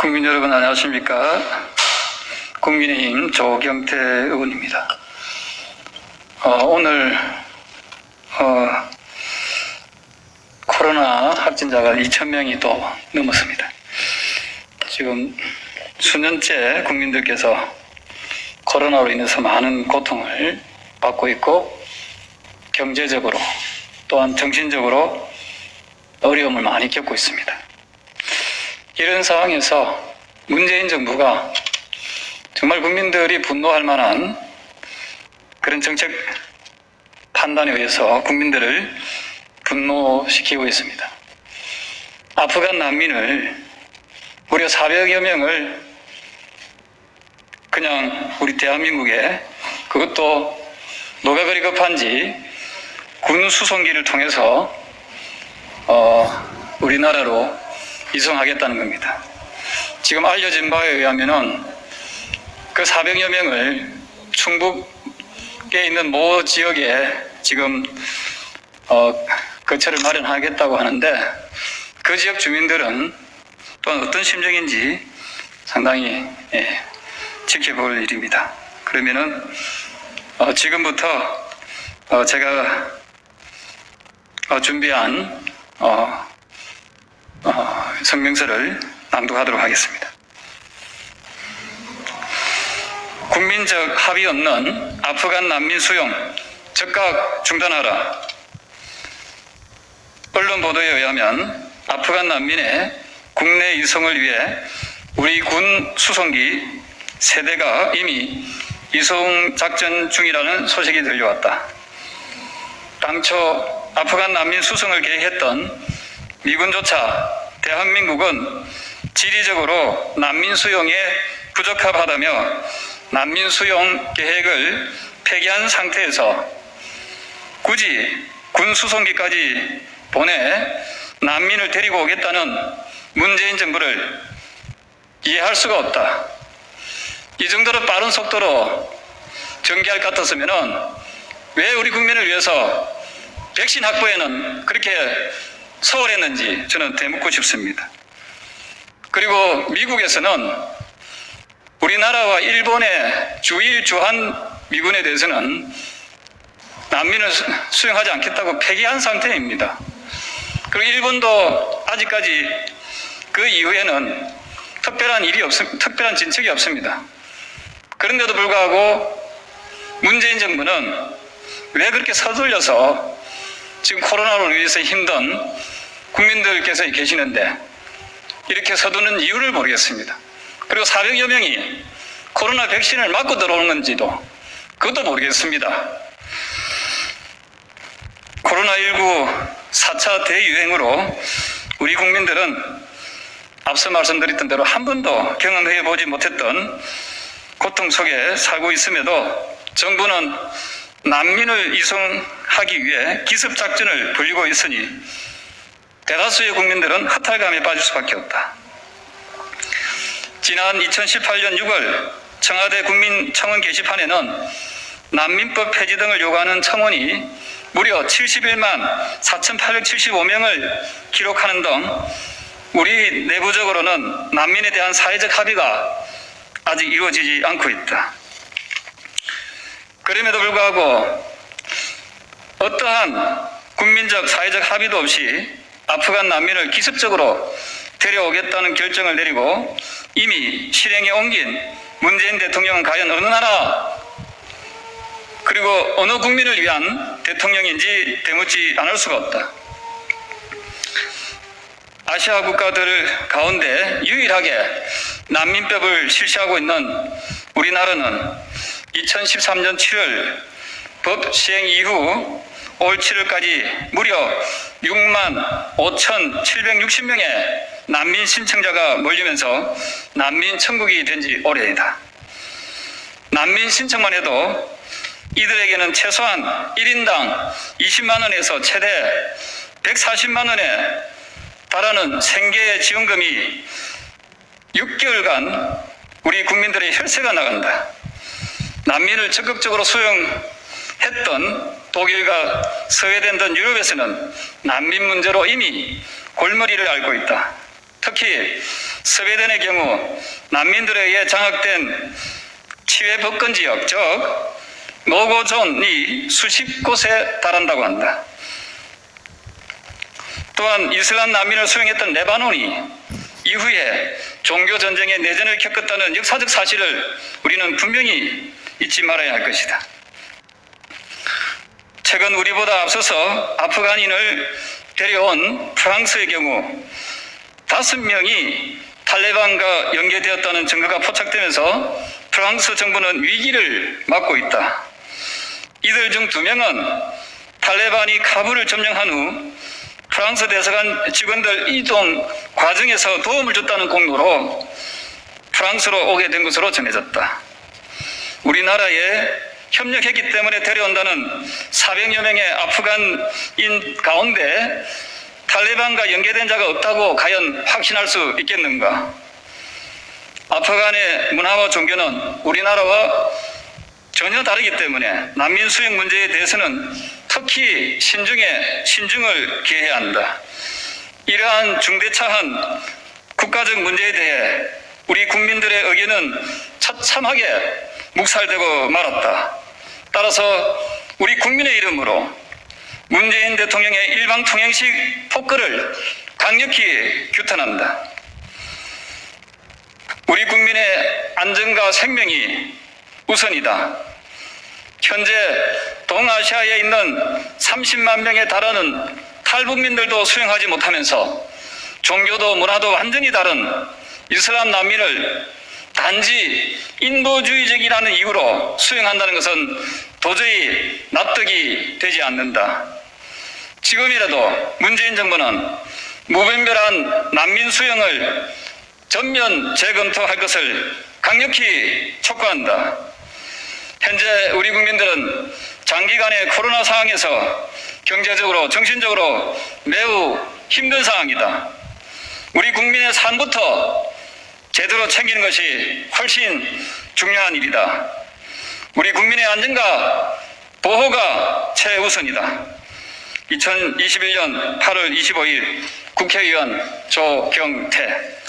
국민 여러분 안녕하십니까? 국민의힘 조경태 의원입니다. 오늘 코로나 확진자가 2,000명이 또 넘었습니다. 지금 수년째 국민들께서 코로나로 인해서 많은 고통을 받고 있고 경제적으로 또한 정신적으로 어려움을 많이 겪고 있습니다. 이런 상황에서 문재인 정부가 정말 국민들이 분노할 만한 그런 정책 판단에 의해서 국민들을 분노시키고 있습니다. 아프간 난민을 무려 400여 명을 그냥 우리 대한민국에, 그것도 누가 그리 급한지 군 수송기를 통해서 우리나라로 이송하겠다는 겁니다. 지금 알려진 바에 의하면은 그 400여 명을 충북에 있는 모 지역에 지금 거처를 마련하겠다고 하는데, 그 지역 주민들은 또한 어떤 심정인지 상당히 지켜볼 일입니다. 그러면은 지금부터 제가 준비한 성명서를 낭독하도록 하겠습니다. 국민적 합의 없는 아프간 난민 수용 즉각 중단하라. 언론 보도에 의하면 아프간 난민의 국내 이송을 위해 우리 군 수송기 세대가 이미 이송 작전 중이라는 소식이 들려왔다. 당초 아프간 난민 수송을 계획했던 미군조차 대한민국은 지리적으로 난민 수용에 부적합하다며 난민 수용 계획을 폐기한 상태에서 굳이 군 수송기까지 보내 난민을 데리고 오겠다는 문재인 정부를 이해할 수가 없다. 이 정도로 빠른 속도로 전개할 것 같았으면은 왜 우리 국민을 위해서 백신 확보에는 그렇게 소홀했는지 저는 되묻고 싶습니다. 그리고 미국에서는 우리나라와 일본의 주일 주한 미군에 대해서는 난민을 수용하지 않겠다고 폐기한 상태입니다. 그리고 일본도 아직까지 그 이후에는 특별한 진척이 없습니다. 그런데도 불구하고 문재인 정부는 왜 그렇게 서둘러서 지금 코로나로 인해서 힘든 국민들께서 계시는데 이렇게 서두는 이유를 모르겠습니다. 그리고 400여 명이 코로나 백신을 맞고 들어오는 건지도 그것도 모르겠습니다. 코로나19 4차 대유행으로 우리 국민들은 앞서 말씀드렸던 대로 한 번도 경험해 보지 못했던 고통 속에 살고 있음에도 정부는 난민을 이송하기 위해 기습작전을 벌이고 있으니 대다수의 국민들은 허탈감에 빠질 수밖에 없다. 지난 2018년 6월 청와대 국민청원 게시판에는 난민법 폐지 등을 요구하는 청원이 무려 71만 4,875명을 기록하는 등 우리 내부적으로는 난민에 대한 사회적 합의가 아직 이루어지지 않고 있다. 그럼에도 불구하고 어떠한 국민적 사회적 합의도 없이 아프간 난민을 기습적으로 데려오겠다는 결정을 내리고 이미 실행에 옮긴 문재인 대통령은 과연 어느 나라 그리고 어느 국민을 위한 대통령인지 되묻지 않을 수가 없다. 아시아 국가들 가운데 유일하게 난민법을 실시하고 있는 우리나라는 2013년 7월 법 시행 이후 올 7월까지 무려 6만 5,760명의 난민 신청자가 몰리면서 난민 천국이 된 지 오래이다. 난민 신청만 해도 이들에게는 최소한 1인당 20만 원에서 최대 140만 원에 달하는 생계 지원금이 6개월간 우리 국민들의 혈세가 나간다. 난민을 적극적으로 수용했던 독일과 스웨덴 등 유럽에서는 난민 문제로 이미 골머리를 앓고 있다. 특히 스웨덴의 경우 난민들에 의해 장악된 치외 법권 지역, 즉 노고존이 수십 곳에 달한다고 한다. 또한 이슬람 난민을 수용했던 레바논이 이후에 종교전쟁의 내전을 겪었다는 역사적 사실을 우리는 분명히 잊지 말아야 할 것이다. 최근 우리보다 앞서서 아프간인을 데려온 프랑스의 경우 5명이 탈레반과 연계되었다는 증거가 포착되면서 프랑스 정부는 위기를 맞고 있다. 이들 중 2명은 탈레반이 카불을 점령한 후 프랑스 대사관 직원들 이동 과정에서 도움을 줬다는 공로로 프랑스로 오게 된 것으로 전해졌다. 우리나라에 협력했기 때문에 데려온다는 400여 명의 아프간인 가운데 탈레반과 연계된 자가 없다고 과연 확신할 수 있겠는가? 아프간의 문화와 종교는 우리나라와 전혀 다르기 때문에 난민 수용 문제에 대해서는 특히 신중을 기해야 한다. 이러한 중대차한 국가적 문제에 대해 우리 국민들의 의견은 처참하게 묵살되고 말았다. 따라서 우리 국민의 이름으로 문재인 대통령의 일방통행식 폭거를 강력히 규탄한다. 우리 국민의 안전과 생명이 우선이다. 현재 동아시아에 있는 30만 명에 달하는 탈북민들도 수용하지 못하면서 종교도 문화도 완전히 다른 이슬람 난민을 단지 인도주의적이라는 이유로 수용한다는 것은 도저히 납득이 되지 않는다. 지금이라도 문재인 정부는 무분별한 난민 수용을 전면 재검토할 것을 강력히 촉구한다. 현재 우리 국민들은 장기간의 코로나 상황에서 경제적으로 정신적으로 매우 힘든 상황이다. 우리 국민의 삶부터 제대로 챙기는 것이 훨씬 중요한 일이다. 우리 국민의 안전과 보호가 최우선이다. 2021년 8월 25일 국회의원 조경태.